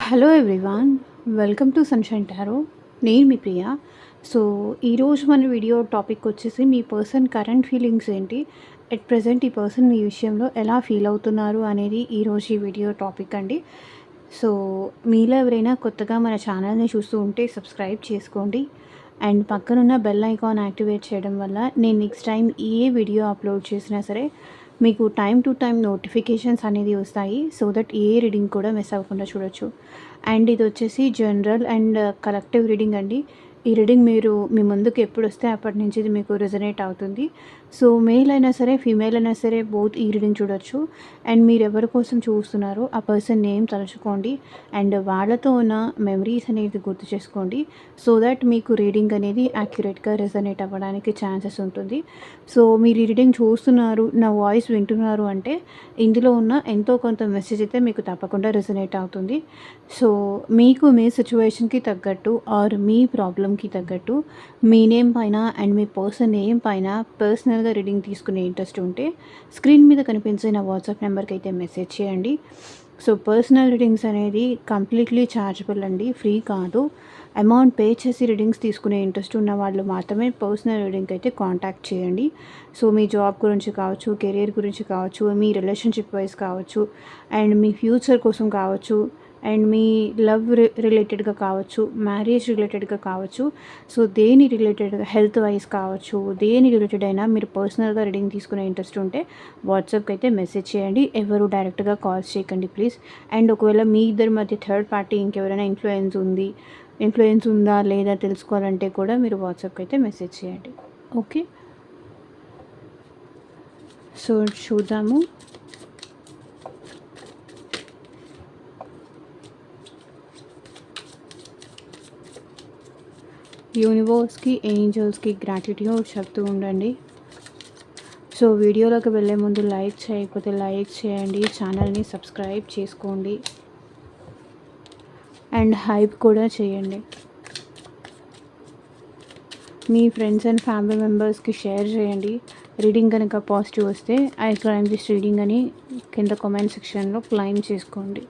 Hello everyone, welcome to sunshine tarot. నేను మీ ప్రియ. So, ఈరోజు మన వీడియో టాపిక్ వచ్చేసి మీ పర్సన్ కరెంట్ ఫీలింగ్స్ ఏంటి? ఎట్ ప్రెజెంట్ ఈ పర్సన్ మీ విషయంలో ఎలా ఫీల్ అవుతున్నారు అనేది ఈరోజు ఈ వీడియో టాపిక్ అండి. సో, మీలో ఎవరైనా కొత్తగా మన ఛానల్‌ని చూస్తూ ఉంటే సబ్స్క్రైబ్ చేసుకోండి. అండ్ పక్కనున్న బెల్ ఐకాన్ యాక్టివేట్ చేయడం వల్ల నేను నెక్స్ట్ టైం ఏ వీడియో అప్లోడ్ చేసినా సరే మీకు టైం టు టైం నోటిఫికేషన్స్ అనేది వస్తాయి. సో దట్ ఏ రీడింగ్ కూడా మిస్ అవ్వకుండా చూడొచ్చు. అండ్ ఇది వచ్చేసి జనరల్ అండ్ కలెక్టివ్ రీడింగ్ అండి. ఈ రీడింగ్ మీరు మీ ముందుకు ఎప్పుడొస్తే అప్పటి నుంచి ఇది మీకు రెజొనేట్ అవుతుంది. సో మేల్ అయినా సరే, ఫీమేల్ అయినా సరే బోత్ ఈ రీడింగ్ చూడొచ్చు. అండ్ మీరు ఎవరి కోసం చూస్తున్నారో ఆ పర్సన్ నేమ్ తలుచుకోండి. అండ్ వాళ్ళతో ఉన్న మెమరీస్ అనేది గుర్తు చేసుకోండి. సో దట్ మీకు రీడింగ్ అనేది యాక్యురేట్‌గా రెజొనేట్ అవ్వడానికి ఛాన్సెస్ ఉంటుంది. సో మీరు ఈ రీడింగ్ చూస్తున్నారు, నా వాయిస్ వింటున్నారు అంటే ఇందులో ఉన్న ఎంతో కొంత మెసేజ్ అయితే మీకు తప్పకుండా రెజొనేట్ అవుతుంది. సో మీకు మీ సిచ్యువేషన్‌కి తగ్గట్టు ఆర్ మీ ప్రాబ్లమ్‌కి తగ్గట్టు మీ నేమ్ పైన అండ్ మీ పర్సన్ నేమ్ పైన పర్సనల్‌గా రీడింగ్ తీసుకునే ఇంట్రెస్ట్ ఉంటే స్క్రీన్ మీద కనిపించే నా వాట్సాప్ నెంబర్‌కి అయితే మెసేజ్ చేయండి. సో పర్సనల్ రీడింగ్స్ అనేది కంప్లీట్లీ ఛార్జబుల్ అండి, ఫ్రీ కాదు. అమౌంట్ పే చేసి రీడింగ్స్ తీసుకునే ఇంట్రెస్ట్ ఉన్న వాళ్ళు మాత్రమే పర్సనల్ రీడింగ్కి అయితే కాంటాక్ట్ చేయండి. సో మీ జాబ్ గురించి కావచ్చు, కెరియర్ గురించి కావచ్చు, మీ రిలేషన్షిప్ వైజ్ కావచ్చు, అండ్ మీ ఫ్యూచర్ కోసం కావచ్చు, అండ్ మీ లవ్ రిలేటెడ్గా కావచ్చు, మ్యారేజ్ రిలేటెడ్గా కావచ్చు. సో దేని రిలేటెడ్గా, హెల్త్ వైజ్ కావచ్చు, దేని రిలేటెడ్ అయినా మీరు పర్సనల్గా రీడింగ్ తీసుకునే ఇంట్రెస్ట్ ఉంటే వాట్సాప్కి అయితే మెసేజ్ చేయండి. ఎవరు డైరెక్ట్గా కాల్స్ చేయకండి ప్లీజ్. అండ్ ఒకవేళ మీ ఇద్దరి మధ్య థర్డ్ పార్టీ ఇంకెవరైనా ఇన్ఫ్లుయెన్స్ ఉందా లేదా తెలుసుకోవాలంటే కూడా మీరు వాట్సాప్కి అయితే మెసేజ్ చేయండి. ఓకే, సో చూద్దాము. యూనివర్స్కి, ఏంజల్స్కి గ్రాటిట్యూడ్ చెప్తూ ఉండండి. సో వీడియోలోకి వెళ్ళే ముందు లైక్ చేయకపోతే లైక్ చేయండి, ఛానల్ని సబ్స్క్రైబ్ చేసుకోండి అండ్ హైప్ కూడా చేయండి. మీ ఫ్రెండ్స్ అండ్ ఫ్యామిలీ మెంబర్స్కి షేర్ చేయండి. రీడింగ్ కనుక పాజిటివ్ వస్తే ఐ క్లైమ్ దిస్ రీడింగ్ అని కింద కామెంట్ సెక్షన్లో క్లైమ్ చేసుకోండి.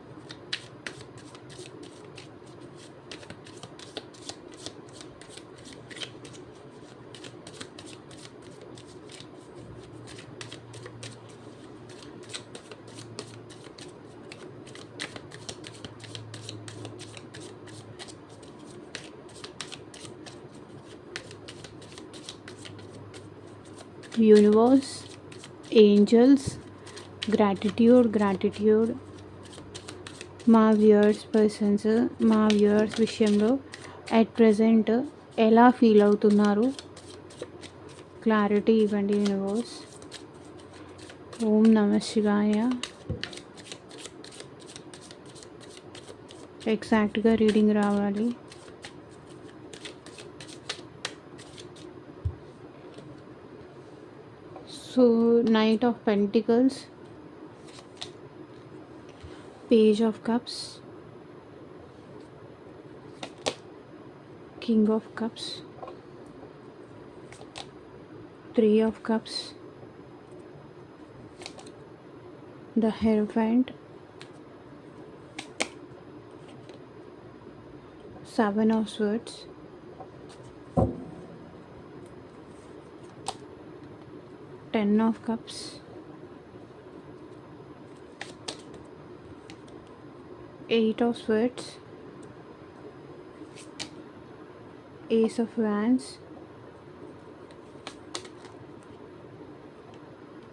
యూనివర్స్, ఏంజల్స్, గ్రాటిట్యూడ్ మా వ్యూయర్స్ విషయంలో అట్ ప్రెజెంట్ ఎలా ఫీల్ అవుతున్నారు క్లారిటీ ఇవ్వండి యూనివర్స్. ఓం నమః శివాయ. ఎగ్జాక్ట్గా రీడింగ్ రావాలి. So knight of pentacles, page of cups, king of cups, 3 of cups, the Hierophant, 7 of swords, 10 of cups, Eight of swords, Ace of wands,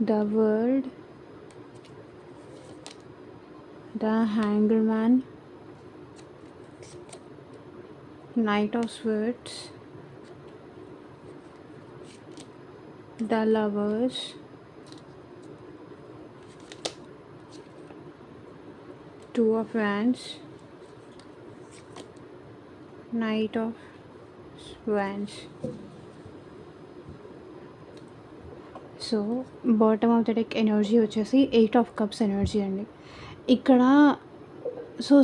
the world, the hanged man, Knight of swords, the lovers, Two of wands, Knight of wands. So bottom of the deck energy వచ్చేసి 8 of cups energy అండి. ఇక్కడ so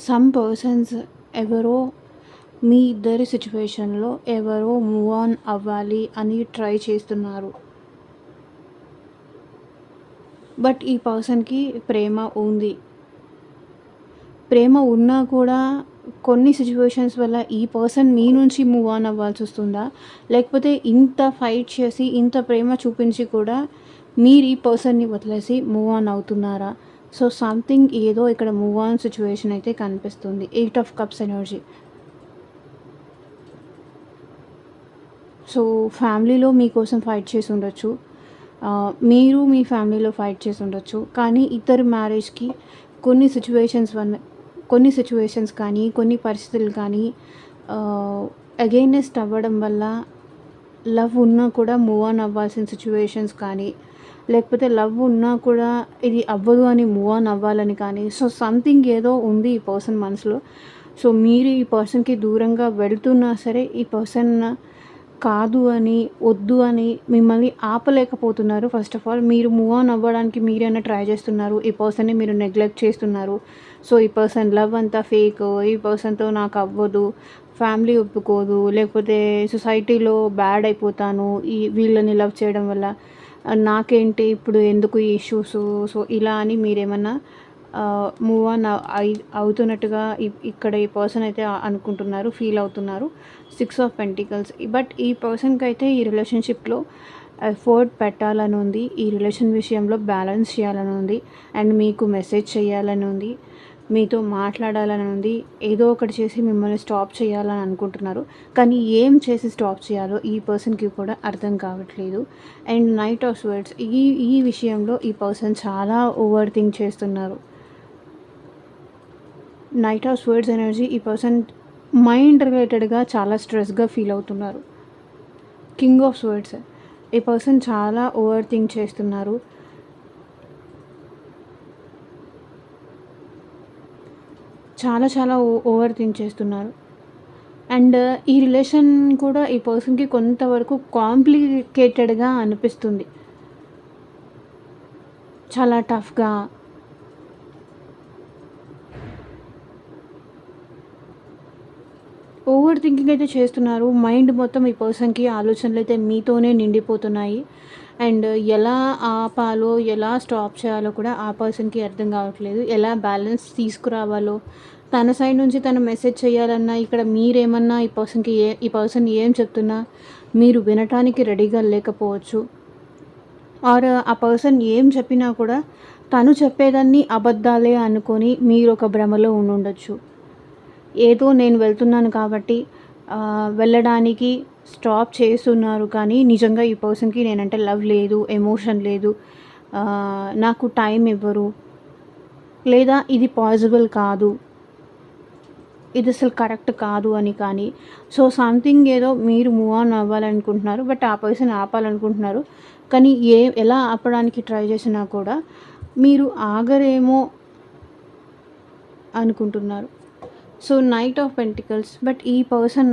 some persons ఎవరో మీ ఇద్దరి సిచ్యువేషన్లో ఎవరో move on అవ్వాలి అని try చేస్తున్నారు. బట్ ఈ పర్సన్కి ప్రేమ ఉంది. ప్రేమ ఉన్నా కూడా కొన్ని సిట్యుయేషన్స్ వల్ల ఈ పర్సన్ మీ నుంచి మూవ్ ఆన్ అవ్వాల్సొస్తుందా? లేకపోతే ఇంత ఫైట్ చేసి, ఇంత ప్రేమ చూపించి కూడా మీరు ఈ పర్సన్‌ని వదిలేసి మూవ్ ఆన్ అవుతున్నారా? సో, సంథింగ్ ఏదో ఇక్కడ మూవ్ ఆన్ సిట్యుయేషన్ అయితే కనిపిస్తుంది. 8 ఆఫ్ కప్స్ ఎనర్జీ. సో, ఫ్యామిలీలో మీకోసం ఫైట్ చేసుండొచ్చు. మీరు మీ ఫ్యామిలీలో ఫైట్ చేసుండొచ్చు. కానీ ఇద్దరి మ్యారేజ్‌కి కొన్ని సిట్యుయేషన్స్ కానీ, కొన్ని పరిస్థితులు కానీ అగెయినెస్ట్ అవ్వడం వల్ల లవ్ ఉన్నా కూడా మూవ్ ఆన్ అవ్వాల్సిన సిట్యుయేషన్స్ కానీ, లేకపోతే లవ్ ఉన్నా కూడా ఇది అవ్వదు అని మూవ్ ఆన్ అవ్వాలని కానీ, సో, సంథింగ్ ఏదో ఉంది ఈ పర్సన్ మనసులో. సో, మీరు ఈ పర్సన్‌కి దూరంగా వెళ్తున్నా సరే, ఈ పర్సన్ కాదు అని, వద్దు అని మిమ్మల్ని ఆపలేకపోతున్నారు. ఫస్ట్ ఆఫ్ ఆల్ మీరు మూవ్ ఆన్ అవ్వడానికి మీరైనా ట్రై చేస్తున్నారు. ఈ పర్సన్‌ని మీరు నెగ్లెక్ట్ చేస్తున్నారు. సో, ఈ పర్సన్ లవ్ అంతా ఫేకు, ఈ పర్సన్‌తో నాకు అవ్వదు, ఫ్యామిలీ ఒప్పుకోదు, లేకపోతే సొసైటీలో బ్యాడ్ అయిపోతాను వీళ్ళని లవ్ చేయడం వల్ల. నాకేంటి ఇప్పుడు ఎందుకు ఈ ఇష్యూసు? సో, ఇలా అని మీరేమన్నా మూవ్ ఆన్ అవుతున్నట్టుగా ఇక్కడ ఈ పర్సన్ అయితే అనుకుంటున్నారు, ఫీల్ అవుతున్నారు. 6 ఆఫ్ పెంటికల్స్. బట్ ఈ పర్సన్‌కైతే ఈ రిలేషన్‌షిప్‌లో ఎఫర్ట్ పెట్టాలని ఉంది. ఈ రిలేషన్ విషయంలో బ్యాలెన్స్ చేయాలని ఉంది. అండ్ మీకు మెసేజ్ చేయాలని ఉంది. మీతో మాట్లాడాలని ఉంది. ఏదో ఒకటి చేసి మిమ్మల్ని స్టాప్ చేయాలని అనుకుంటున్నారు. కానీ ఏం చేసి స్టాప్ చేయాలో ఈ పర్సన్‌కి కూడా అర్థం కావట్లేదు. And knight of swords. ఈ విషయంలో ఈ పర్సన్ చాలా ఓవర్ థింక్ చేస్తున్నారు. Knight of swords energy. ఈ పర్సన్ మైండ్ రిలేటెడ్‌గా చాలా స్ట్రెస్‌గా ఫీల్ అవుతున్నారు. King of swords. ఈ పర్సన్ చాలా ఓవర్ థింక్ చేస్తున్నారు. చాలా ఓవర్ థింక్ చేస్తున్నారు. అండ్ ఈ రిలేషన్ కూడా ఈ పర్సన్‌కి కొంతవరకు కాంప్లికేటెడ్‌గా అనిపిస్తుంది. చాలా టఫ్‌గా. ఓవర్ థింకింగ్ అయితే చేస్తున్నారు. మైండ్ మొత్తం ఈ పర్సన్‌కి ఆలోచనలైతే మీతోనే నిండిపోతున్నాయి. అండ్ ఎలా ఆపాలో, ఎలా స్టాప్ చేయాలో కూడా ఆ పర్సన్‌కి అర్థం కావట్లేదు. ఎలా బ్యాలెన్స్ తీసుకురావాలో, తన సైడ్ నుంచి తను మెసేజ్ చేయాలన్నా, ఇక్కడ మీరేమన్నా ఈ పర్సన్ ఏం చెప్తున్నా మీరు వినటానికి రెడీగా లేకపోవచ్చు. ఆర్ ఆ పర్సన్ ఏం చెప్పినా కూడా తను చెప్పేదాన్ని అబద్ధాలే అనుకొని మీరొక భ్రమలో ఉండుండొచ్చు. ఏదో నేను వెళ్తున్నాను కాబట్టి వెళ్ళడానికి స్టాప్ చేస్తున్నారు. కానీ నిజంగా ఈ పర్సన్‌కి నేనంటే లవ్ లేదు, ఎమోషన్ లేదు, నాకు టైం ఇవ్వరు, లేదా ఇది పాసిబుల్ కాదు, ఇది అసలు కరెక్ట్ కాదు అని కానీ. సో, సంథింగ్ ఏదో మీరు మూవ్ ఆన్ అవ్వాలనుకుంటున్నారు. బట్ ఆ పర్సన్ ఆపాలనుకుంటున్నారు. కానీ ఎలా ఆపడానికి ట్రై చేసినా కూడా మీరు ఆగరేమో అనుకుంటున్నారు. So, knight of pentacles. But ఈ పర్సన్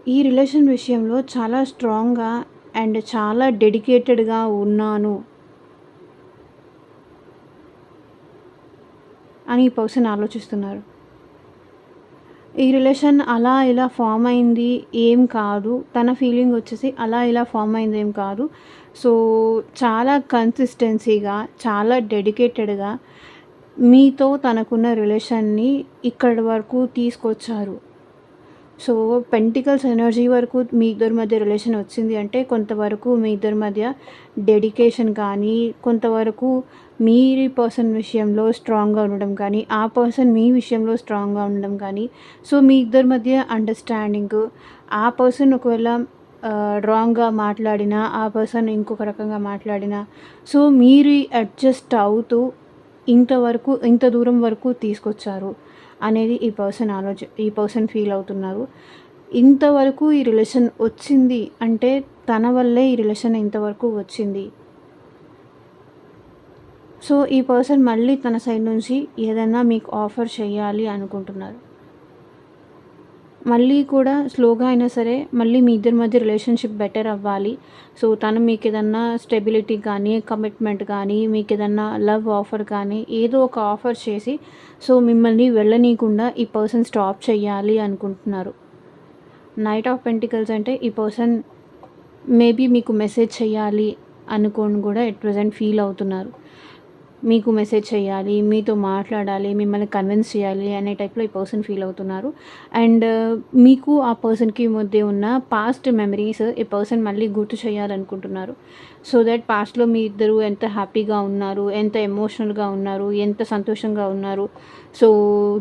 ఈ రిలేషన్ విషయంలో చాలా స్ట్రాంగ్‌గా అండ్ చాలా డెడికేటెడ్‌గా ఉన్నాను అని ఈ పర్సన్ ఆలోచిస్తున్నారు. ఈ రిలేషన్ అలా ఇలా ఫామ్ అయింది ఏం కాదు. తన ఫీలింగ్ వచ్చేసి అలా ఇలా ఫామ్ అయింది ఏం కాదు. సో, చాలా కన్సిస్టెన్సీగా, చాలా డెడికేటెడ్‌గా మీతో తనకున్న రిలేషన్‌ని ఇక్కడి వరకు తీసుకొచ్చారు. సో, పెంటికల్స్ ఎనర్జీ వరకు మీ ఇద్దరి మధ్య రిలేషన్ వచ్చింది అంటే కొంతవరకు మీ ఇద్దరి మధ్య డెడికేషన్ కానీ, కొంతవరకు మీరు ఈ పర్సన్ విషయంలో స్ట్రాంగ్‌గా ఉండడం కానీ, ఆ పర్సన్ మీ విషయంలో స్ట్రాంగ్‌గా ఉండడం కానీ, సో, మీ ఇద్దరి మధ్య అండర్‌స్టాండింగు. ఆ పర్సన్ ఒకవేళ రాంగ్‌గా మాట్లాడినా, ఆ పర్సన్ ఇంకొక రకంగా మాట్లాడినా, సో, మీరు అడ్జస్ట్ అవుతూ ఇంత దూరం వరకు తీసుకొచ్చారు అనేది ఈ పర్సన్ ఫీల్ అవుతున్నారు. ఇంతవరకు ఈ రిలేషన్ వచ్చింది అంటే తన వల్లే ఈ రిలేషన్ ఇంతవరకు వచ్చింది. సో, ఈ పర్సన్ మళ్ళీ తన సైడ్ నుంచి ఏదైనా మీకు ఆఫర్ చేయాలి అనుకుంటున్నారు. మళ్ళీ కూడా స్లోగా అయినా సరే మళ్ళీ మీ ఇద్దరి మధ్య రిలేషన్‌షిప్ బెటర్ అవ్వాలి. సో, తను మీకేదన్నా స్టెబిలిటీ కానీ, కమిట్మెంట్ కానీ, మీకేదన్నా లవ్ ఆఫర్ కానీ ఏదో ఒక ఆఫర్ చేసి, సో, మిమ్మల్ని వెళ్ళనీయకుండా ఈ పర్సన్ స్టాప్ చేయాలి అనుకుంటున్నారు. నైట్ ఆఫ్ పెంటికల్స్ అంటే ఈ పర్సన్ మేబీ మీకు మెసేజ్ చేయాలి అనుకోని కూడా ఎట్ ప్రెజెంట్ ఫీల్ అవుతున్నారు. మీకు మెసేజ్ చేయాలి, మీతో మాట్లాడాలి, మిమ్మల్ని కన్విన్స్ చేయాలి అనే టైప్‌లో ఈ పర్సన్ ఫీల్ అవుతున్నారు. అండ్ మీకు ఆ పర్సన్‌కి మధ్య ఉన్న పాస్ట్ మెమరీస్ ఈ పర్సన్ మళ్ళీ గుర్తు చేయాలనుకుంటున్నారు. సో దట్ పాస్ట్‌లో మీ ఇద్దరు ఎంత హ్యాపీగా ఉన్నారు, ఎంత ఎమోషనల్‌గా ఉన్నారు, ఎంత సంతోషంగా ఉన్నారు. సో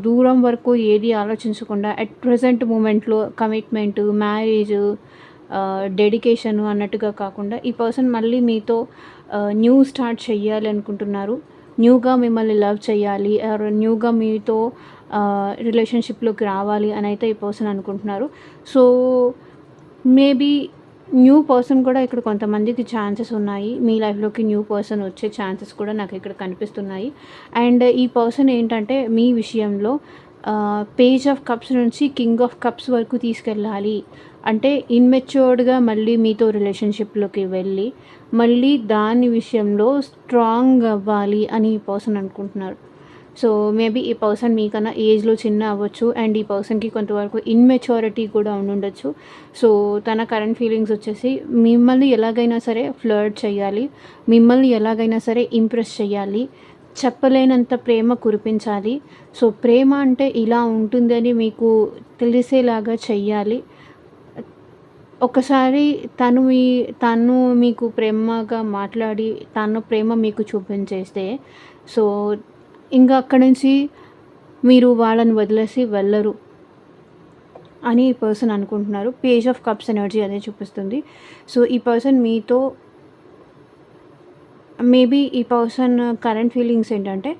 దూరం వరకు ఏది ఆలోచించకుండా అట్ ప్రెజెంట్ మూమెంట్‌లో కమిట్మెంటు, మ్యారేజు, డెడికేషను అన్నట్టుగా కాకుండా ఈ పర్సన్ మళ్ళీ మీతో న్యూ స్టార్ట్ చెయ్యాలి అనుకుంటున్నారు. న్యూగా మిమ్మల్ని లవ్ చేయాలి ఆర్ న్యూగా మీతో రిలేషన్‌షిప్‌లోకి రావాలి అనైతే ఈ పర్సన్ అనుకుంటున్నారు. సో, మేబీ న్యూ పర్సన్ కూడా ఇక్కడ కొంతమందికి ఛాన్సెస్ ఉన్నాయి. మీ లైఫ్‌లోకి న్యూ పర్సన్ వచ్చే ఛాన్సెస్ కూడా నాకిక్కడ కనిపిస్తున్నాయి. అండ్ ఈ పర్సన్ ఏంటంటే మీ విషయంలో పేజ్ ఆఫ్ కప్స్ నుంచి కింగ్ ఆఫ్ కప్స్ వరకు తీసుకెళ్ళాలి. అంటే ఇమ్మెచ్యూర్డ్‌గా మళ్ళీ మీతో రిలేషన్‌షిప్‌లోకి వెళ్ళి, మళ్ళీ దాని విషయంలో స్ట్రాంగ్ అవ్వాలి అని ఈ పర్సన్ అనుకుంటున్నారు. సో, మేబీ ఈ పర్సన్ మీకన్నా ఏజ్‌లో చిన్న అవ్వచ్చు. అండ్ ఈ పర్సన్‌కి కొంతవరకు ఇమ్మెచ్యూరిటీ కూడా ఉండుండొచ్చు. సో, తన కరెంట్ ఫీలింగ్స్ వచ్చేసి మిమ్మల్ని ఎలాగైనా సరే ఫ్లర్ట్ చేయాలి. మిమ్మల్ని ఎలాగైనా సరే ఇంప్రెస్ చేయాలి. చెప్పలేనంత ప్రేమ కురిపించాలి. సో, ప్రేమ అంటే ఇలా ఉంటుందని మీకు తెలిసేలాగా చెయ్యాలి. ఒకసారి తను మీకు ప్రేమగా మాట్లాడి, తను ప్రేమ మీకు చూపించేస్తే, సో, ఇంక అక్కడి నుంచి మీరు వాళ్ళని వదిలేసి వెళ్ళరు అని ఈ పర్సన్ అనుకుంటున్నారు. పేజ్ ఆఫ్ కప్స్ ఎనర్జీ అదే చూపిస్తుంది. సో, ఈ పర్సన్ మీతో మేబీ ఈ పర్సన్ కరెంట్ ఫీలింగ్స్ ఏంటంటే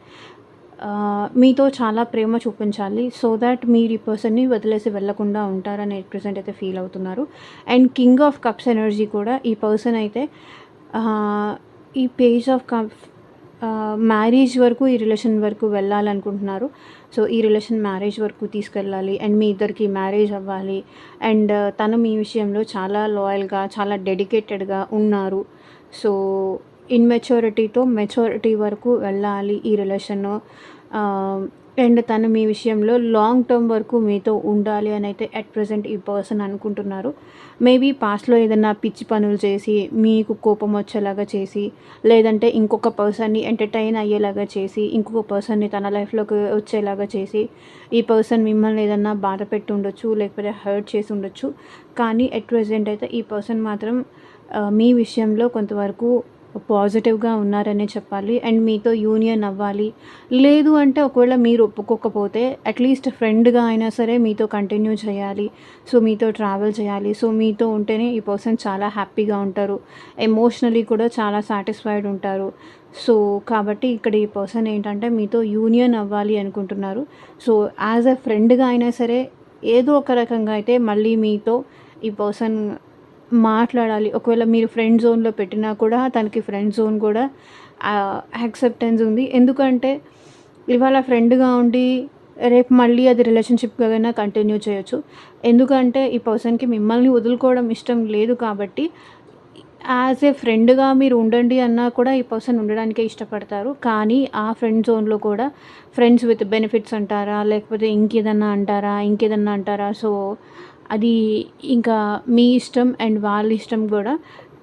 మీతో చాలా ప్రేమ చూపించాలి. సో దట్ మీరు ఈ పర్సన్‌ని వదిలేసి వెళ్ళకుండా ఉంటారని ఎట్ ప్రెజెంట్ అయితే ఫీల్ అవుతున్నారు. And king of cups energy కూడా ఈ పర్సన్ అయితే ఆహ్, ఈ పేజ్ ఆఫ్ కప్స్ మ్యారేజ్ వరకు ఈ రిలేషన్ వరకు వెళ్ళాలనుకుంటున్నారు. సో, ఈ రిలేషన్ మ్యారేజ్ వరకు తీసుకెళ్ళాలి. అండ్ మీ ఇద్దరికి మ్యారేజ్ అవ్వాలి. అండ్ తను మీ విషయంలో చాలా లాయల్‌గా, చాలా డెడికేటెడ్‌గా ఉన్నారు. సో, ఇమ్మెచ్యూరిటీతో మెచ్యూరిటీ వరకు వెళ్ళాలి ఈ రిలేషను. అండ్ తను మీ విషయంలో లాంగ్ టర్మ్ వరకు మీతో ఉండాలి అనైతే అట్ ప్రెజెంట్ ఈ పర్సన్ అనుకుంటున్నారు. మేబీ పాస్ట్‌లో ఏదన్నా పిచ్చి పనులు చేసి, మీకు కోపం వచ్చేలాగా చేసి, లేదంటే ఇంకొక పర్సన్‌ని ఎంటర్‌టైన్ అయ్యేలాగా చేసి, ఇంకొక పర్సన్‌ని తన లైఫ్‌లోకి వచ్చేలాగా చేసి, ఈ పర్సన్ మిమ్మల్ని ఏదన్నా బాధ పెట్టి ఉండొచ్చు, లేకపోతే హర్ట్ చేసి ఉండొచ్చు. కానీ అట్ ప్రెజెంట్ అయితే ఈ పర్సన్ మాత్రం మీ విషయంలో కొంతవరకు పాజిటివ్‌గా ఉన్నారనే చెప్పాలి. అండ్ మీతో యూనియన్ అవ్వాలి. లేదు అంటే ఒకవేళ మీరు ఒప్పుకోకపోతే అట్‌లీస్ట్ ఫ్రెండ్‌గా అయినా సరే మీతో కంటిన్యూ చేయాలి. సో, మీతో ట్రావెల్ చేయాలి. సో, మీతో ఉంటేనే ఈ పర్సన్ చాలా హ్యాపీగా ఉంటారు. ఎమోషనల్లీ కూడా చాలా సాటిస్ఫైడ్ ఉంటారు. సో, కాబట్టి ఇక్కడ ఈ పర్సన్ ఏంటంటే మీతో యూనియన్ అవ్వాలి అనుకుంటున్నారు. సో, యాజ్ ఎ ఫ్రెండ్‌గా అయినా సరే ఏదో ఒక రకంగా అయితే మళ్ళీ మీతో ఈ పర్సన్ మాట్లాడాలి. ఒకవేళ మీరు ఫ్రెండ్ జోన్‌లో పెట్టినా కూడా తనకి ఫ్రెండ్ జోన్ కూడా యాక్సెప్టెన్స్ ఉంది. ఎందుకంటే ఇవాళ ఫ్రెండ్‌గా ఉండి రేపు మళ్ళీ అది రిలేషన్‌షిప్‌గా కంటిన్యూ చేయొచ్చు. ఎందుకంటే ఈ పర్సన్‌కి మిమ్మల్ని వదులుకోవడం ఇష్టం లేదు కాబట్టి యాజ్ ఏ ఫ్రెండ్‌గా మీరు ఉండండి అన్నా కూడా ఈ పర్సన్ ఉండడానికే ఇష్టపడతారు. కానీ ఆ ఫ్రెండ్ జోన్‌లో కూడా ఫ్రెండ్స్ విత్ బెనిఫిట్స్ అంటారా? లేకపోతే ఇంకేదన్నా అంటారా? సో, అది ఇంకా మీ ఇష్టం అండ్ వాళ్ళ ఇష్టం గూడా.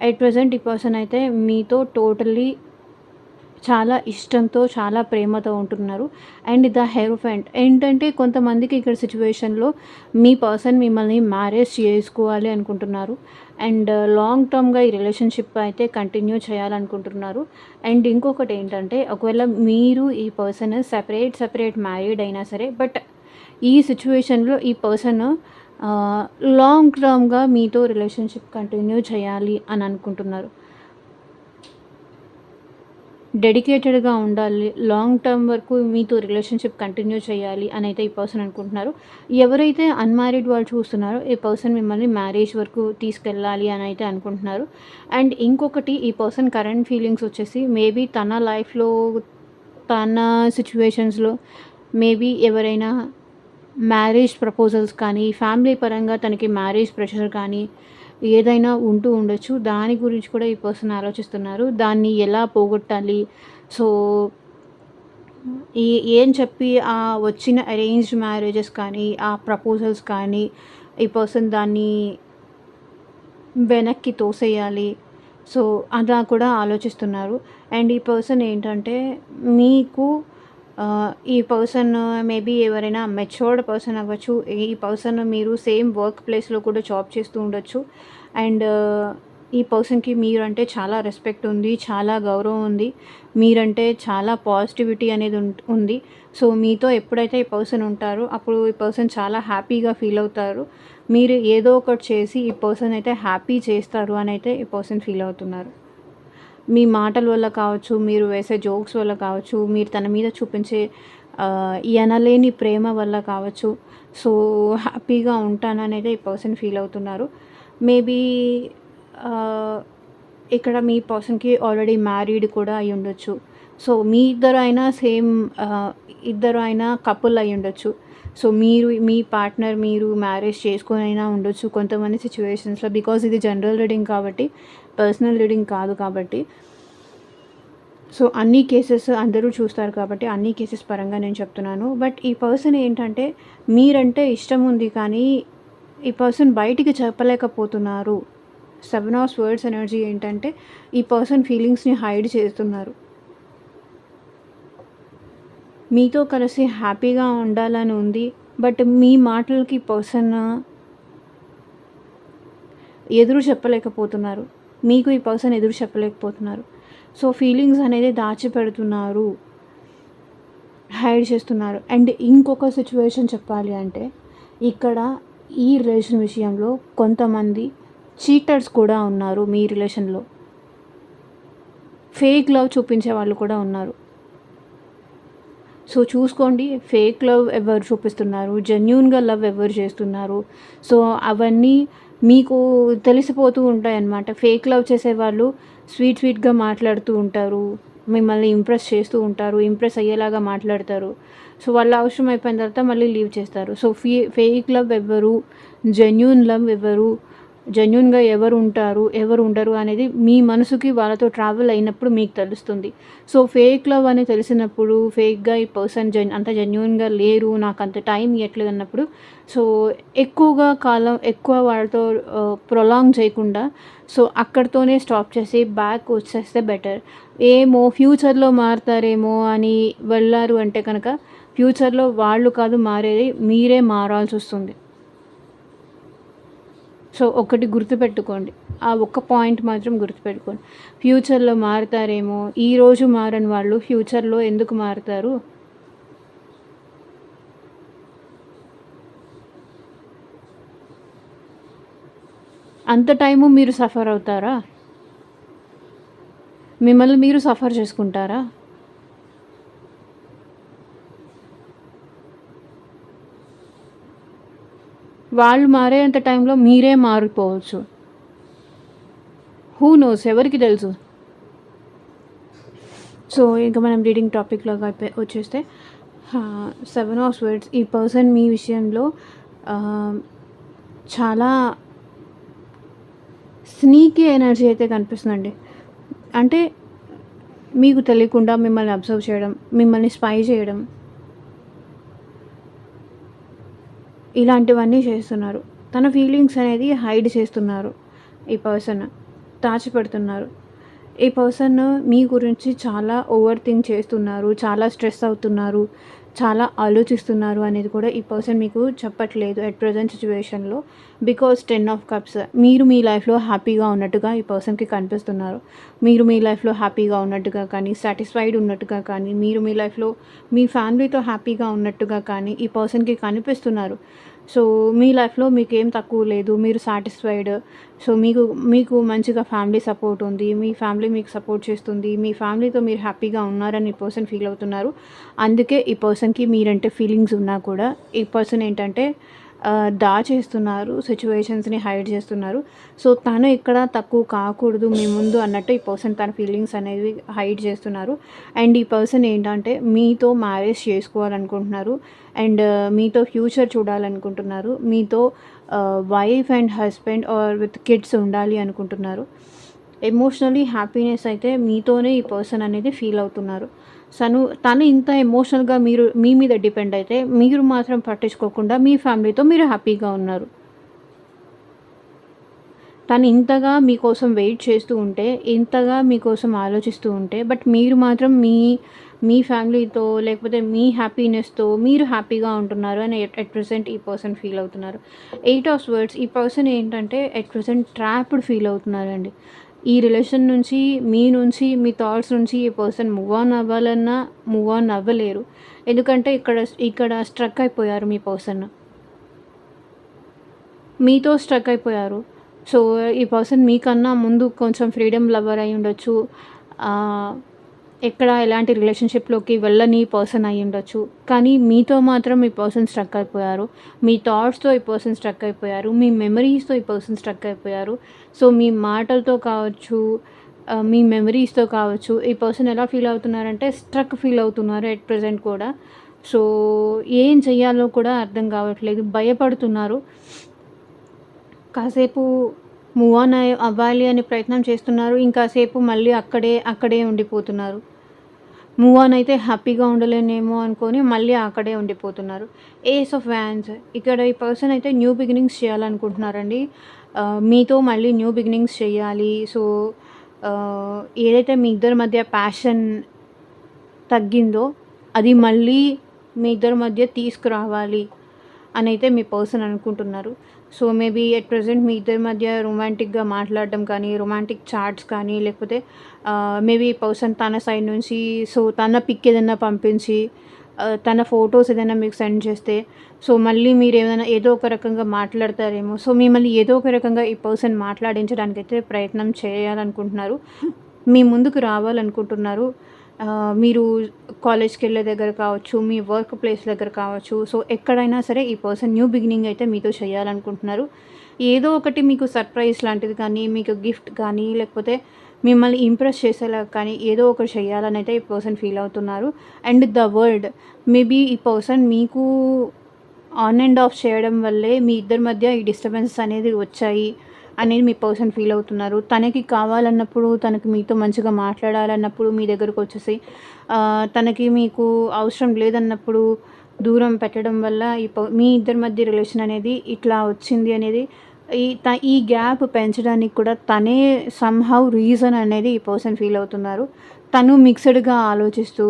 ఎట్ ప్రెజెంట్ ఈ పర్సన్ అయితే మీతో టోటల్లీ చాలా ఇష్టంతో, చాలా ప్రేమతో ఉంటున్నారు. అండ్ ద హెరోఫెంట్ ఏంటంటే కొంతమందికి ఇక్కడ సిట్యుయేషన్‌లో మీ పర్సన్ మిమ్మల్ని మ్యారేజ్ చేసుకోవాలి అనుకుంటున్నారు. అండ్ లాంగ్ టర్మ్‌గా ఈ రిలేషన్‌షిప్ అయితే కంటిన్యూ చేయాలనుకుంటున్నారు. అండ్ ఇంకొకటేంటంటే ఒకవేళ మీరు ఈ పర్సన్ సెపరేట్ మ్యారీడ్ అయినా సరే బట్ ఈ సిట్యుయేషన్‌లో ఈ పర్సన్ లాంగ్ టర్మ్‌గా మీతో రిలేషన్‌షిప్ కంటిన్యూ చేయాలి అని అనుకుంటున్నారు. డెడికేటెడ్‌గా ఉండాలి. లాంగ్ టర్మ్ వరకు మీతో రిలేషన్‌షిప్ కంటిన్యూ చేయాలి అనైతే ఈ పర్సన్ అనుకుంటున్నారు. ఎవరైతే అన్‌మ్యారీడ్ వాళ్ళు చూస్తున్నారో ఈ పర్సన్ మిమ్మల్ని మ్యారేజ్ వరకు తీసుకెళ్ళాలి అనైతే అనుకుంటున్నారు. అండ్ ఇంకొకటి ఈ పర్సన్ కరెంట్ ఫీలింగ్స్ వచ్చేసి మేబీ తన లైఫ్‌లో, తన సిట్యుయేషన్స్‌లో మేబీ ఎవరైనా మ్యారేజ్ ప్రపోజల్స్ కానీ, ఫ్యామిలీ పరంగా తనకి మ్యారేజ్ ప్రెషర్ కానీ ఏదైనా ఉంటూ ఉండొచ్చు. దాని గురించి కూడా ఈ పర్సన్ ఆలోచిస్తున్నారు. దాన్ని ఎలా పోగొట్టాలి? సో, ఏ ఏం చెప్పి వచ్చిన అరేంజ్డ్ మ్యారేజెస్ కానీ, ఆ ప్రపోజల్స్ కానీ ఈ పర్సన్ దాన్ని వెనక్కి తోసేయాలి. సో, అలా కూడా ఆలోచిస్తున్నారు. అండ్ ఈ పర్సన్ ఏంటంటే మీకు ఈ పర్సన్ మేబీ ఎవరైనా మెచ్యూర్డ్ పర్సన్ అవ్వచ్చు. ఈ పర్సన్ మీరు సేమ్ వర్క్ ప్లేస్‌లో కూడా జాబ్ చేస్తూ ఉండొచ్చు. అండ్ ఈ పర్సన్‌కి మీరంటే చాలా రెస్పెక్ట్ ఉంది. చాలా గౌరవం ఉంది. మీరంటే చాలా పాజిటివిటీ అనేది ఉంది. సో, మీతో ఎప్పుడైతే ఈ పర్సన్ ఉంటారో అప్పుడు ఈ పర్సన్ చాలా హ్యాపీగా ఫీల్ అవుతారు. మీరు ఏదో ఒకటి చేసి ఈ పర్సన్ అయితే హ్యాపీ చేస్తారు అనైతే ఈ పర్సన్ ఫీల్ అవుతున్నారు. మీ మాటల వల్ల కావచ్చు, మీరు వేసే జోక్స్ వల్ల కావచ్చు, మీరు తన మీద చూపించే ఎనలేని ప్రేమ వల్ల కావచ్చు. సో, హ్యాపీగా ఉంటాననేదే ఈ పర్సన్ ఫీల్ అవుతున్నారు. మేబీ ఆహ్, ఇక్కడ మీ పర్సన్‌కి ఆల్రెడీ మ్యారీడ్ కూడా అయ్యుండొచ్చు. సో, మీ ఇద్దరు అయినా సేమ్ ఇద్దరు అయినా కపుల్ అయ్యుండొచ్చు. సో, మీ పార్ట్నర్ మీరు మ్యారేజ్ చేసుకొనైనా ఉండొచ్చు కొంతమంది సిట్యుయేషన్స్‌లో. బికాజ్ ఇది జనరల్ రీడింగ్ కాబట్టి, పర్సనల్ రీడింగ్ కాదు కాబట్టి. సో, అన్ని కేసెస్ అందరూ చూస్తారు కాబట్టి, అన్ని కేసెస్ పరంగా నేను చెప్తున్నాను. బట్ ఈ పర్సన్ ఏంటంటే, మీరంటే ఇష్టం ఉంది కానీ, ఈ పర్సన్ బయటికి చెప్పలేకపోతున్నారు. 7 ఆఫ్ స్వర్డ్స్ ఎనర్జీ ఏంటంటే, ఈ పర్సన్ ఫీలింగ్స్‌ని హైడ్ చేస్తున్నారు. మీతో కలిసి హ్యాపీగా ఉండాలని ఉంది. బట్ మీ మాటలకి పర్సన్ ఎదురు చెప్పలేకపోతున్నారు. మీకు ఈ పర్సన్ ఎదురు చెప్పలేకపోతున్నారు. సో, ఫీలింగ్స్ అనేది దాచిపెడుతున్నారు. హైడ్ చేస్తున్నారు. అండ్ ఇంకొక సిట్యుయేషన్ చెప్పాలి అంటే, ఇక్కడ ఈ రిలేషన్ విషయంలో కొంతమంది చీటర్స్ కూడా ఉన్నారు మీ రిలేషన్‌లో. ఫేక్ లవ్ చూపించే వాళ్ళు కూడా ఉన్నారు. సో, చూసుకోండి ఫేక్ లవ్ ఎవరు చూపిస్తున్నారు, జెన్యూన్‌గా లవ్ ఎవరు చేస్తున్నారు. సో, అవన్నీ మీకు తెలిసిపోతూ ఉంటాయన్నమాట. ఫేక్ లవ్ చేసేవాళ్ళు స్వీట్‌గా మాట్లాడుతూ ఉంటారు. మిమ్మల్ని ఇంప్రెస్ చేస్తూ ఉంటారు. ఇంప్రెస్ అయ్యేలాగా మాట్లాడతారు. సో, వాళ్ళ అవసరం అయిపోయిన తర్వాత మళ్ళీ లీవ్ చేస్తారు. సో, ఫేక్ లవ్ ఎవ్వరు, జెన్యూన్ లవ్ ఎవరు, జెన్యూన్‌గా ఎవరు ఉంటారు, ఎవరు ఉండరు అనేది మీ మనసుకి వాళ్ళతో ట్రావెల్ అయినప్పుడు మీకు తెలుస్తుంది. సో, ఫేక్ లవ్ అని తెలిసినప్పుడు, ఫేక్‌గా ఈ పర్సన్ అంత జెన్యూన్‌గా లేరు, నాకంత టైం ఇయ్యట్లేదు అన్నప్పుడు, సో, ఎక్కువ వాళ్ళతో ప్రొలాంగ్ చేయకుండా, సో, అక్కడితోనే స్టాప్ చేసి బ్యాక్ వచ్చేస్తే బెటర్. ఏమో ఫ్యూచర్‌లో మారతారేమో అని వెళ్లారు అంటే కనుక, ఫ్యూచర్‌లో వాళ్ళు కాదు మారేది, మీరే మారాల్సొస్తుంది. సో, ఒకటి గుర్తుపెట్టుకోండి. ఆ ఒక్క పాయింట్ మాత్రం గుర్తుపెట్టుకోండి. ఫ్యూచర్‌లో మారతారేమో, ఈరోజు మారని వాళ్ళు ఫ్యూచర్‌లో ఎందుకు మారతారు? అంత టైము మీరు సఫర్ అవుతారా? మిమ్మల్ని మీరు సఫర్ చేసుకుంటారా? వాళ్ళు మారేంత టైంలో మీరే మారిపోవచ్చు. హూ నోస్ ఎవరికి తెలుసు? సో, ఇంక మనం రీడింగ్ టాపిక్‌లోకి వచ్చేస్తే 7 ఆఫ్ స్వర్డ్స్ ఈ పర్సన్ మీ విషయంలో ఆహ్, చాలా స్నీకీ ఎనర్జీ అయితే కనిపిస్తుందండి. అంటే మీకు తెలియకుండా మిమ్మల్ని అబ్జర్వ్ చేయడం, మిమ్మల్ని స్పై చేయడం, ఇలాంటివన్నీ చేస్తున్నారు. తన ఫీలింగ్స్ అనేది హైడ్ చేస్తున్నారు ఈ పర్సన్. దాచిపెడుతున్నారు. ఈ పర్సన్ మీ గురించి చాలా ఓవర్ థింక్ చేస్తున్నారు. చాలా స్ట్రెస్ అవుతున్నారు. చాలా ఆలోచిస్తున్నారు అనేది కూడా ఈ పర్సన్ మీకు చెప్పట్లేదు ఎట్ ప్రెజెంట్ సిట్యుయేషన్‌లో. బికాజ్ 10 ఆఫ్ కప్స్ మీరు మీ లైఫ్‌లో హ్యాపీగా ఉన్నట్టుగా ఈ పర్సన్‌కి కనిపిస్తున్నారు. మీరు మీ లైఫ్‌లో హ్యాపీగా ఉన్నట్టుగా కానీ, సాటిస్ఫైడ్ ఉన్నట్టుగా కానీ, మీరు మీ లైఫ్‌లో మీ ఫ్యామిలీతో హ్యాపీగా ఉన్నట్టుగా కానీ ఈ పర్సన్‌కి కనిపిస్తున్నారు. సో, మీ లైఫ్‌లో మీకేం తక్కువ లేదు. మీరు సాటిస్ఫైడ్. సో, మీకు మంచిగా ఫ్యామిలీ సపోర్ట్ ఉంది. మీ ఫ్యామిలీ మీకు సపోర్ట్ చేస్తుంది. మీ ఫ్యామిలీతో మీరు హ్యాపీగా ఉన్నారని ఈ పర్సన్ ఫీల్ అవుతున్నారు. అందుకే ఈ పర్సన్‌కి మీరంటే ఫీలింగ్స్ ఉన్నా కూడా ఈ పర్సన్ ఏంటంటే దాచేస్తున్నారు. సిట్యుయేషన్స్‌ని హైడ్ చేస్తున్నారు. సో, తను ఎక్కడ తక్కువ కాకూడదు మీ ముందు అన్నట్టు ఈ పర్సన్ తన ఫీలింగ్స్ అనేవి హైడ్ చేస్తున్నారు. అండ్ ఈ పర్సన్ ఏంటంటే మీతో మ్యారేజ్ చేసుకోవాలనుకుంటున్నారు. అండ్ మీతో ఫ్యూచర్ చూడాలనుకుంటున్నారు. మీతో wife and husband or with kids ఉండాలి అనుకుంటున్నారు. ఎమోషనల్లీ హ్యాపీనెస్ అయితే మీతోనే ఈ పర్సన్ అనేది ఫీల్ అవుతున్నారు. తను ఇంత ఎమోషనల్‌గా మీ మీద డిపెండ్ అయితే, మీరు మాత్రం పట్టించుకోకుండా మీ ఫ్యామిలీతో మీరు హ్యాపీగా ఉన్నారు. తను ఇంతగా మీకోసం వెయిట్ చేస్తూ ఉంటే, ఇంతగా మీకోసం ఆలోచిస్తూ ఉంటే, బట్ మీరు మాత్రం మీ ఫ్యామిలీతో లేకపోతే మీ హ్యాపీనెస్‌తో మీరు హ్యాపీగా ఉంటున్నారు అని ఎట్ ప్రెజెంట్ ఈ పర్సన్ ఫీల్ అవుతున్నారు. 8 ఆఫ్ స్వర్డ్స్ ఈ పర్సన్ ఏంటంటే ఎట్ ప్రెజెంట్ ట్రాప్డ్ ఫీల్ అవుతున్నారండి. ఈ రిలేషన్ నుంచి, మీ థాట్స్ నుంచి ఈ పర్సన్ మూవ్ ఆన్ అవ్వాలన్నా మూవ్ ఆన్ అవ్వలేరు. ఎందుకంటే ఇక్కడ స్ట్రక్ అయిపోయారు మీ పర్సన్. మీతో స్ట్రక్ అయిపోయారు. సో, ఈ పర్సన్ మీకన్నా ముందు కొంచెం ఫ్రీడమ్ లవర్ అయ్యుండొచ్చు. ఆహ్, ఎక్కడ ఎలాంటి రిలేషన్‌షిప్‌లోకి వెళ్ళని పర్సన్ అయ్యుండొచ్చు. కానీ మీతో మాత్రం ఈ పర్సన్ స్ట్రక్ అయిపోయారు. మీ థాట్స్‌తో ఈ పర్సన్ స్ట్రక్ అయిపోయారు. మీ మెమరీస్‌తో ఈ పర్సన్ స్ట్రక్ అయిపోయారు. సో, మీ మాటలతో కావచ్చు, మీ మెమరీస్‌తో కావచ్చు, ఈ పర్సన్ ఎలా ఫీల్ అవుతున్నారంటే స్ట్రక్ ఫీల్ అవుతున్నారు ఎట్ ప్రెజెంట్ కూడా. సో, ఏం చెయ్యాలో కూడా అర్థం కావట్లేదు. భయపడుతున్నారు. కాసేపు మూవ్ ఆన్ అవ్వాలి అని ప్రయత్నం చేస్తున్నారు. ఇంకాసేపు మళ్ళీ అక్కడే ఉండిపోతున్నారు. మూవ్ ఆన్ అయితే హ్యాపీగా ఉండలేనేమో అనుకోని మళ్ళీ అక్కడే ఉండిపోతున్నారు. ఏస్ ఆఫ్ వ్యాన్స్ ఇక్కడ ఈ పర్సన్ అయితే న్యూ బిగినింగ్స్ చేయాలనుకుంటున్నారండి. మీతో మళ్ళీ న్యూ బిగినింగ్స్ చేయాలి. సో, ఏదైతే మీ ఇద్దరి మధ్య ప్యాషన్ తగ్గిందో అది మళ్ళీ మీ ఇద్దరి మధ్య తీసుకురావాలి అనైతే మీ పర్సన్ అనుకుంటున్నారు. సో, మేబీ ఎట్ ప్రెజెంట్ మీ ఇద్దరి మధ్య రొమాంటిక్‌గా మాట్లాడడం కానీ, రొమాంటిక్ చాట్స్ కానీ, లేకపోతే మేబీ పర్సన్ తన సైడ్ నుంచి తన పిక్ ఏదైనా పంపించి, తన ఫోటోస్ ఏదైనా మీకు సెండ్ చేస్తే, సో, మళ్ళీ ఏదో ఒక రకంగా మాట్లాడతారేమో. సో, మిమ్మల్ని ఏదో ఒక రకంగా ఈ పర్సన్ మాట్లాడించడానికైతే ప్రయత్నం చేయాలనుకుంటున్నారు. మీ ముందుకు రావాలనుకుంటున్నారు. మీరు కాలేజ్‌కెళ్ళే దగ్గర కావచ్చు, మీ వర్క్ ప్లేస్ దగ్గర కావచ్చు. సో, ఎక్కడైనా సరే ఈ పర్సన్ న్యూ బిగినింగ్ అయితే మీతో చేయాలనుకుంటున్నారు. ఏదో ఒకటి మీకు సర్ప్రైజ్ లాంటిది కానీ, మీకు గిఫ్ట్ కానీ, లేకపోతే మిమ్మల్ని ఇంప్రెస్ చేసేలాగా కానీ ఏదో ఒకటి చేయాలనైతే ఈ పర్సన్ ఫీల్ అవుతున్నారు. అండ్ ద వరల్డ్ మేబీ ఈ పర్సన్ మీకు ఆన్ అండ్ ఆఫ్ చేయడం వల్లే మీ ఇద్దరి మధ్య ఈ డిస్టర్బెన్సెస్ అనేది వచ్చాయి అనేది మీ పర్సన్ ఫీల్ అవుతున్నారు. తనకి కావాలన్నప్పుడు, తనకి మీతో మంచిగా మాట్లాడాలన్నప్పుడు మీ దగ్గరకొచ్చేసి, తనకి మీకు అవసరం లేదన్నప్పుడు దూరం పెట్టడం వల్ల మీ ఇద్దరి మధ్య రిలేషన్ అనేది ఇట్లా వచ్చింది అనేది ఈ గ్యాప్ పెంచడానికి కూడా తనే సమ్‌హౌ రీజన్ అనేది ఈ పర్సన్ ఫీల్ అవుతున్నారు. తను మిక్స్‌డ్‌గా ఆలోచిస్తూ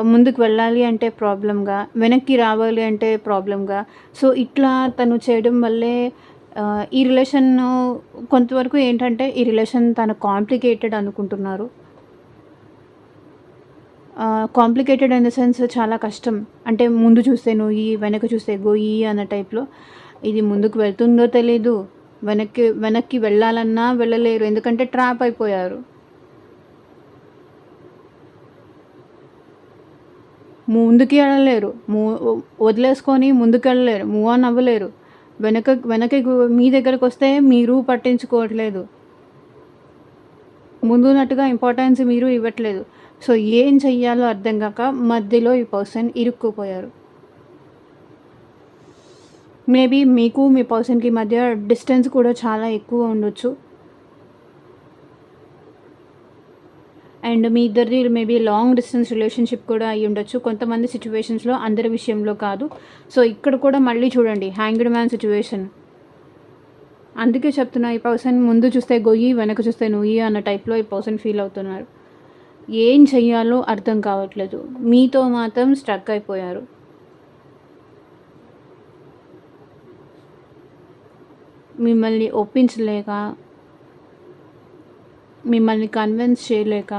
ముందుకు వెళ్ళాలి అంటే ప్రాబ్లమ్‌గా, వెనక్కి రావాలి అంటే ప్రాబ్లమ్‌గా, సో, ఇట్లా తను చేయడం వల్లే ఈ రిలేషన్ను కొంతవరకు ఏంటంటే ఈ రిలేషన్ తను కాంప్లికేటెడ్ అనుకుంటున్నారు. కాంప్లికేటెడ్ ఇన్ ద సెన్స్ చాలా కష్టం. అంటే ముందు చూస్తే నుయ్యి, వెనక చూస్తే గొయ్యి అన్న టైప్‌లో. ఇది ముందుకు వెళ్తుందో తెలీదు. వెనక్కి వెళ్ళాలన్నా వెళ్ళలేరు. ఎందుకంటే ట్రాప్ అయిపోయారు. ముందుకి ఎళ్ళలేరు. వదిలేసుకొని ముందుకెళ్ళలేరు. Move on అవ్వలేరు. వెనక్కి మీ దగ్గరకొస్తే మీరు పట్టించుకోవట్లేదు. ముందున్నట్టుగా ఇంపార్టెన్స్ మీరు ఇవ్వట్లేదు. సో, ఏం చెయ్యాలో అర్థం గాక మధ్యలో ఈ పర్సన్ ఇరుక్కుపోయారు. మేబీ మీకు మీ పర్సన్‌కి మధ్య డిస్టెన్స్ కూడా చాలా ఎక్కువ ఉండొచ్చు. అండ్ మీ ఇద్దరిది మేబీ లాంగ్ డిస్టెన్స్ రిలేషన్‌షిప్ కూడా అయ్యుండొచ్చు. కొంతమంది సిట్యుయేషన్స్‌లో అందరి విషయంలో కాదు. సో, ఇక్కడ కూడా మళ్ళీ చూడండి హ్యాంగ్డ్ మ్యాన్ సిట్యుయేషన్. అందుకే చెప్తున్నా ఈ పర్సన్ ముందు చూస్తే గొయ్యి, వెనక చూస్తే నుయ్యి అన్న టైప్‌లో ఈ పర్సన్ ఫీల్ అవుతున్నారు. ఏం చెయ్యాలో అర్థం కావట్లేదు. మీతో మాత్రం స్ట్రక్ అయిపోయారు. మిమ్మల్ని ఒప్పించలేక, మిమ్మల్ని కన్విన్స్ చేయలేక,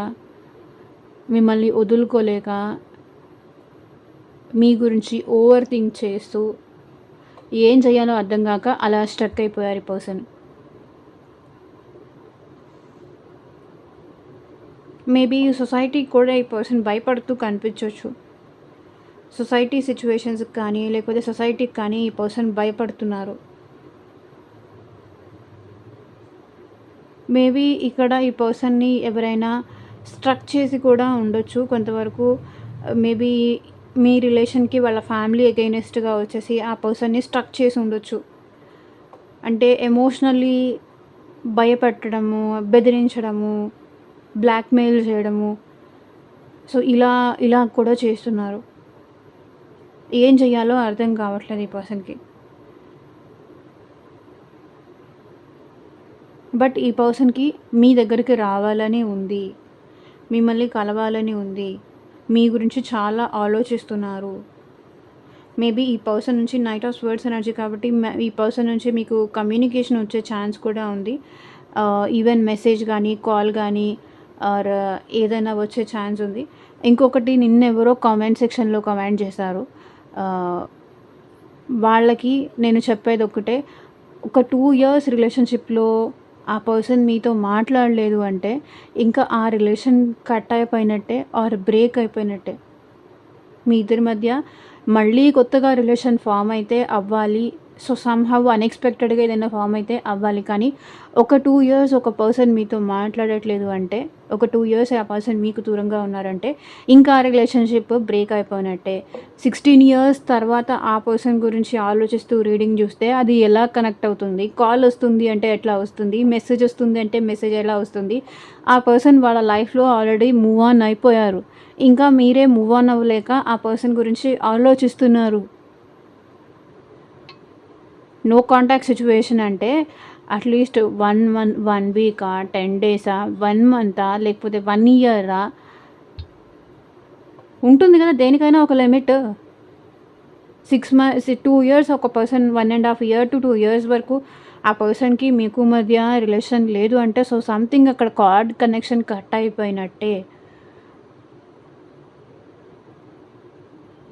మిమ్మల్ని వదులుకోలేక, మీ గురించి ఓవర్ థింక్ చేస్తూ, ఏం చేయాలో అర్థం కాక అలా స్ట్రక్ అయిపోయారు ఈ పర్సన్. మేబీ సొసైటీకి కూడా ఈ పర్సన్ భయపడుతూ కనిపించొచ్చు. సొసైటీ సిచ్యువేషన్స్‌కి కానీ, లేకపోతే సొసైటీకి కానీ ఈ పర్సన్ భయపడుతున్నారు. మేబీ ఇక్కడ ఈ పర్సన్‌ని ఎవరైనా స్ట్రక్ చేసి కూడా ఉండొచ్చు కొంతవరకు. మేబీ మీ రిలేషన్‌కి వాళ్ళ ఫ్యామిలీ అగైనెస్ట్‌గా వచ్చేసి ఆ పర్సన్‌ని స్ట్రక్ చేసి ఉండొచ్చు. అంటే ఎమోషనల్లీ భయపెట్టడము, బెదిరించడము, బ్లాక్‌మెయిల్ చేయడము. సో, ఇలా కూడా చేస్తున్నారు. ఏం చేయాలో అర్థం కావట్లేదు ఈ పర్సన్‌కి. బట్ ఈ పర్సన్‌కి మీ దగ్గరికి రావాలని ఉంది. మిమ్మల్ని కలవాలని ఉంది. మీ గురించి చాలా ఆలోచిస్తున్నారు. మేబీ ఈ పర్సన్ నుంచి నైట్ ఆఫ్ స్వర్డ్స్ ఎనర్జీ కాబట్టి ఈ పర్సన్ నుంచి మీకు కమ్యూనికేషన్ వచ్చే ఛాన్స్ కూడా ఉంది. ఈవెన్ మెసేజ్ గానీ, కాల్ గానీ ఆర్ ఏదైనా వచ్చే ఛాన్స్ ఉంది. ఇంకొకటి నిన్నెవరో కామెంట్ సెక్షన్‌లో కామెంట్ చేశారు. వాళ్ళకి నేను చెప్పేదొక్కటే, ఒక 2 ఇయర్స్ రిలేషన్‌షిప్‌లో ఆ పర్సన్ మీతో మాట్లాడలేదు అంటే, ఇంకా ఆ రిలేషన్ కట్ అయిపోయినట్టే ఆర్ బ్రేక్ అయిపోయినట్టే. మీ ఇద్దరి మధ్య మళ్ళీ కొత్తగా రిలేషన్ ఫార్మ్ అయితే అవ్వాలి. సో, సమ్‌హౌ అన్‌ఎక్స్‌పెక్టెడ్‌గా ఏదైనా ఫార్మ్ అయితే అవ్వాలి. కానీ ఒక 2 ఇయర్స్ ఒక పర్సన్ మీతో మాట్లాడట్లేదు అంటే, ఒక 2 ఇయర్స్ ఆ పర్సన్ మీకు దూరంగా ఉన్నారంటే, ఇంకా ఆ రిలేషన్‌షిప్ బ్రేక్ అయిపోయినట్టే. 16 ఇయర్స్ తర్వాత ఆ పర్సన్ గురించి ఆలోచిస్తూ రీడింగ్ చూస్తే అది ఎలా కనెక్ట్ అవుతుంది? కాల్ వస్తుంది అంటే ఎట్లా వస్తుంది? మెసేజ్ వస్తుంది అంటే మెసేజ్ ఎలా వస్తుంది? ఆ పర్సన్ వాళ్ళ లైఫ్‌లో ఆల్రెడీ మూవ్ ఆన్ అయిపోయారు. ఇంకా మీరే మూవ్ ఆన్ అవ్వలేక ఆ పర్సన్ గురించి ఆలోచిస్తున్నారు. నో కాంటాక్ట్ సిట్యుయేషన్ అంటే అట్‌లీస్ట్ 1 వీకా, 10 డేసా, 1 మంతా లేకపోతే 1 ఇయరా? ఉంటుంది కదా! దేనికైనా ఒక లిమిట్. 2 ఇయర్స్ ఒక పర్సన్ 1½ ఇయర్ టు 2 ఇయర్స్ వరకు ఆ పర్సన్‌కి మీకు మధ్య రిలేషన్ లేదు అంటే సో, సంథింగ్ అక్కడ కార్డ్ కనెక్షన్ కట్ అయిపోయినట్టే.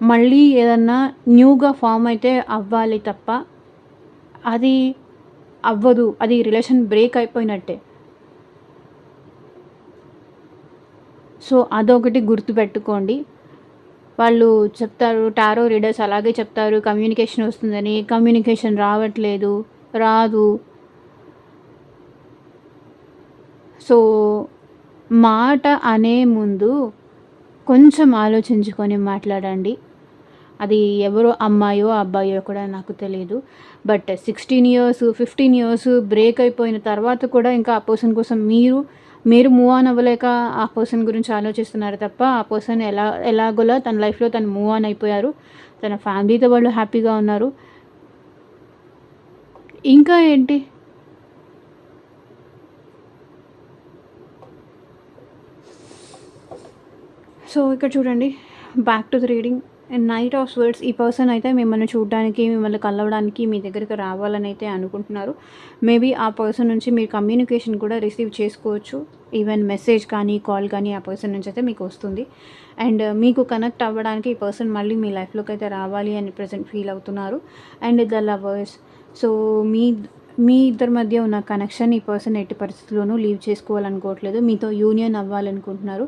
మళ్ళీ ఏదన్నా న్యూగా ఫార్మ్ అయితే అవ్వాలి తప్ప అది అవ్వదు. అది రిలేషన్ బ్రేక్ అయిపోయినట్టే. సో, అదొకటి గుర్తుపెట్టుకోండి. వాళ్ళు చెప్తారు, టారో రీడర్స్ అలాగే చెప్తారు కమ్యూనికేషన్ వస్తుందని. కమ్యూనికేషన్ రావట్లేదు, రాదు. సో, మాట అనే ముందు కొంచెం ఆలోచించుకొని మాట్లాడండి. అది ఎవరో అమ్మాయో, అబ్బాయో కూడా నాకు తెలీదు. బట్ 16 ఇయర్స్, 15 ఇయర్స్ బ్రేక్ అయిపోయిన తర్వాత కూడా ఇంకా ఆ పర్సన్ కోసం మీరు మూవ్ ఆన్ అవ్వలేక ఆ పర్సన్ గురించి ఆలోచిస్తున్నారు తప్ప, ఆ పర్సన్ ఎలాగోలా తన లైఫ్‌లో తను మూవ్ ఆన్ అయిపోయారు. తన ఫ్యామిలీతో వాళ్ళు హ్యాపీగా ఉన్నారు. ఇంకా ఏంటి? సో, ఇక్కడ చూడండి, back to the reading. Knight of swords ఈ పర్సన్ అయితే మిమ్మల్ని చూడడానికి, మిమ్మల్ని కలవడానికి మీ దగ్గరికి రావాలని అయితే అనుకుంటున్నారు. మేబీ ఆ పర్సన్ నుంచి మీరు కమ్యూనికేషన్ కూడా రిసీవ్ చేసుకోవచ్చు. ఈవెన్ మెసేజ్ కానీ, కాల్ కానీ ఆ పర్సన్ నుంచి అయితే మీకు వస్తుంది. అండ్ మీకు కనెక్ట్ అవ్వడానికి ఈ పర్సన్ మళ్ళీ మీ లైఫ్‌లోకి అయితే రావాలి అని ప్రెజెంట్ ఫీల్ అవుతున్నారు. And the lovers. సో, మీ ఇద్దరి మధ్య ఉన్న కనెక్షన్ ఈ పర్సన్ ఎట్టి పరిస్థితుల్లోనూ లీవ్ చేసుకోవాలనుకోవట్లేదు. మీతో యూనియన్ అవ్వాలనుకుంటున్నారు.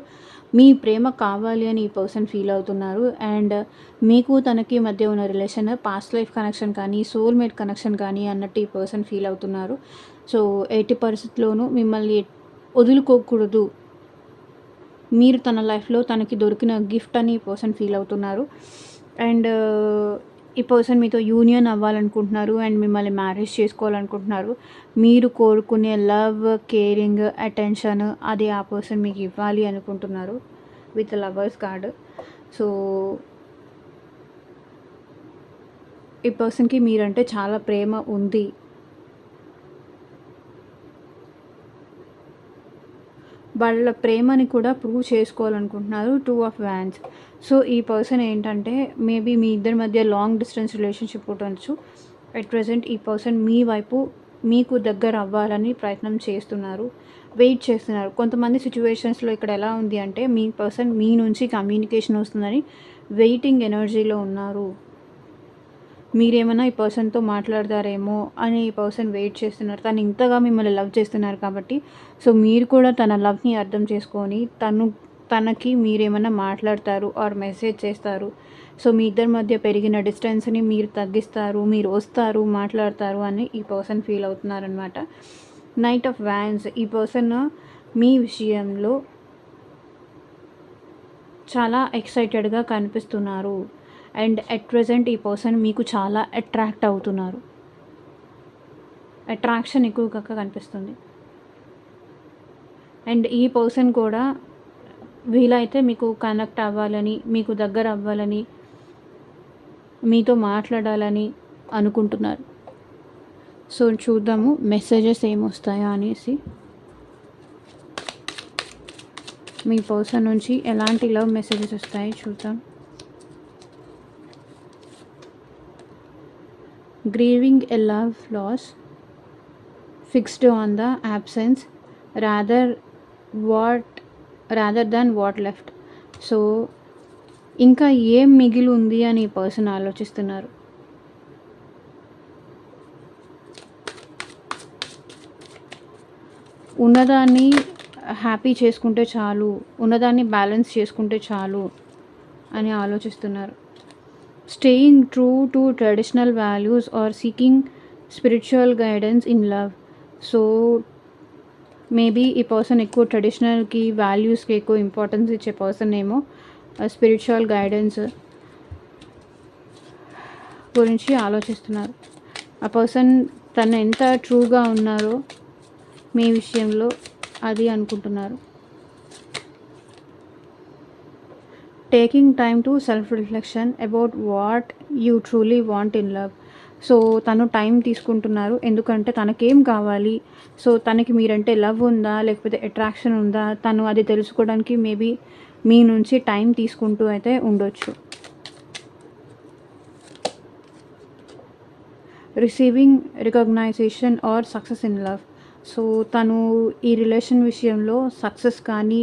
మీ ప్రేమ కావాలి అని ఈ పర్సన్ ఫీల్ అవుతున్నారు. అండ్ మీకు తనకి మధ్య ఉన్న రిలేషన్ పాస్ట్ లైఫ్ కనెక్షన్ కానీ, సోల్‌మేట్ కనెక్షన్ కానీ అన్నట్టు ఈ పర్సన్ ఫీల్ అవుతున్నారు. సో, ఎట్టి పరిస్థితిలోనూ మిమ్మల్ని వదులుకోకూడదు. మీరు తన లైఫ్‌లో తనకి దొరికిన గిఫ్ట్ అని ఈ పర్సన్ ఫీల్ అవుతున్నారు. అండ్ ఈ పర్సన్ మీతో యూనియన్ అవ్వాలనుకుంటున్నారు అండ్ మిమ్మల్ని మ్యారేజ్ చేసుకోవాలనుకుంటున్నారు. మీరు కోరుకునే లవ్, కేరింగ్, అటెన్షన్ అది ఆ పర్సన్ మీకు ఇవ్వాలి అనుకుంటున్నారు విత్ లవర్స్ కార్డ్. సో, ఈ పర్సన్‌కి మీరంటే చాలా ప్రేమ ఉంది. వాళ్ళ ప్రేమని కూడా ప్రూవ్ చేసుకోవాలనుకుంటున్నారు. 2 of wands. సో, ఈ పర్సన్ ఏంటంటే మేబీ మీ ఇద్దరి మధ్య లాంగ్ డిస్టెన్స్ రిలేషన్‌షిప్ ఉండొచ్చు. అట్ ప్రెజెంట్ ఈ పర్సన్ మీ వైపు మీకు దగ్గర అవ్వాలని ప్రయత్నం చేస్తున్నారు. వెయిట్ చేస్తున్నారు. కొంతమంది సిట్యుయేషన్స్‌లో ఇక్కడ ఎలా ఉంది అంటే మీ పర్సన్ మీ నుంచి కమ్యూనికేషన్ వస్తుందని వెయిటింగ్ ఎనర్జీలో ఉన్నారు. మీరేమన్నా ఈ పర్సన్‌తో మాట్లాడతారేమో అని ఈ పర్సన్ వెయిట్ చేస్తున్నారు. తను ఇంతగా మిమ్మల్ని లవ్ చేస్తున్నారు కాబట్టి, సో, మీరు కూడా తన లవ్‌ని అర్థం చేసుకొని తనకి మీరేమన్నా మాట్లాడతారు ఆర్ మెసేజ్ చేస్తారు. సో, మీ ఇద్దరి మధ్య పెరిగిన డిస్టెన్స్‌ని మీరు తగ్గిస్తారు. మీరు వస్తారు, మాట్లాడతారు అని ఈ పర్సన్ ఫీల్ అవుతున్నారనమాట. నైట్ ఆఫ్ వ్యాండ్స్ ఈ పర్సన్ మీ విషయంలో చాలా ఎక్సైటెడ్‌గా కనిపిస్తున్నారు. అండ్ అట్ ప్రెజెంట్ ఈ పర్సన్ మీకు చాలా అట్రాక్ట్ అవుతున్నారు. అట్రాక్షన్ ఎక్కువగా కనిపిస్తుంది. అండ్ ఈ పర్సన్ కూడా వీలైతే మీకు కనెక్ట్ అవ్వాలని, మీకు దగ్గర అవ్వాలని, మీతో మాట్లాడాలని అనుకుంటున్నారు. సో చూద్దాము మెసేజెస్ ఏమొస్తాయో అనేసి. మీ పర్సన్ నుంచి ఎలాంటి లవ్ మెసేజెస్ వస్తాయి చూద్దాం. Grieving a love loss, fixed on the absence rather than what left. So ఇంకా ఏం మిగిలి ఉంది అని ఈ పర్సన్ ఆలోచిస్తున్నారు. ఉన్నదాన్ని హ్యాపీ చేసుకుంటే చాలు, ఉన్నదాన్ని బ్యాలెన్స్ చేసుకుంటే చాలు అని ఆలోచిస్తున్నారు. Staying true to traditional values or seeking spiritual guidance in love. So maybe ఈ పర్సన్ ఎక్కువ ట్రెడిషనల్కి వాల్యూస్కి ఎక్కువ ఇంపార్టెన్స్ ఇచ్చే పర్సన్ ఏమో. స్పిరిచువల్ గైడెన్స్ గురించి ఆలోచిస్తున్నారు. ఆ పర్సన్ తను ఎంత ట్రూగా ఉన్నారో మీ విషయంలో అది అనుకుంటున్నారు. Taking time to self reflection about what you truly want in love. So తను టైం తీసుకుంటున్నారు, ఎందుకంటే తనకేం కావాలి, సో తనకి మీరంటే లవ్ ఉందా లేకపోతే అట్రాక్షన్ ఉందా, తను అది తెలుసుకోవడానికి మేబీ మీ నుంచి టైం తీసుకుంటూ అయితే ఉండొచ్చు. Receiving recognition or success in love. So తను ఈ రిలేషన్ విషయంలో సక్సెస్ కానీ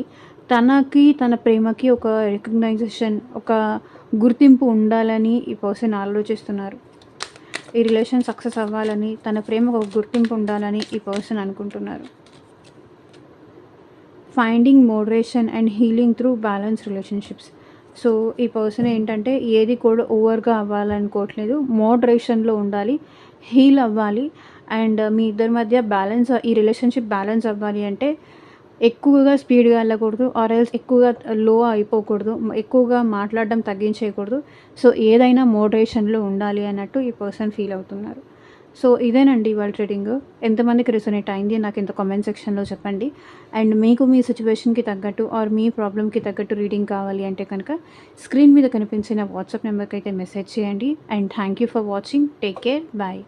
తన ప్రేమకి ఒక రికగ్నైజేషన్, ఒక గుర్తింపు ఉండాలని ఈ పర్సన్ ఆలోచిస్తున్నారు. ఈ రిలేషన్ సక్సెస్ అవ్వాలని, తన ప్రేమకు ఒక గుర్తింపు ఉండాలని ఈ పర్సన్ అనుకుంటున్నారు. Finding moderation and healing through balance relationships. So ఈ పర్సన్ ఏంటంటే ఏది కూడా ఓవర్గా అవ్వాలనుకోవట్లేదు, మోడరేషన్లో ఉండాలి, హీల్ అవ్వాలి. అండ్ మీ ఇద్దరి మధ్య బ్యాలెన్స్, ఈ రిలేషన్షిప్ బ్యాలెన్స్ అవ్వాలి అంటే ఎక్కువగా స్పీడ్గా వెళ్ళకూడదు, ఆర్ ఎల్స్ ఎక్కువగా లో అయిపోకూడదు, ఎక్కువగా మాట్లాడడం తగ్గించేయకూడదు. సో ఏదైనా మోడరేషన్లో ఉండాలి అన్నట్టు ఈ పర్సన్ ఫీల్ అవుతున్నారు. సో ఇదేనండి ఇవాళ ట్రీడింగ్. ఎంతమందికి రెసొనేట్ అయింది నాకు ఇంత కామెంట్ సెక్షన్లో చెప్పండి. అండ్ మీకు మీ సిచ్యువేషన్కి తగ్గట్టు ఆర్ మీ ప్రాబ్లమ్కి తగ్గట్టు రీడింగ్ కావాలి అంటే కనుక స్క్రీన్ మీద కనిపించిన వాట్సాప్ నెంబర్కి అయితే మెసేజ్ చేయండి. And thank you for watching. Take care. Bye.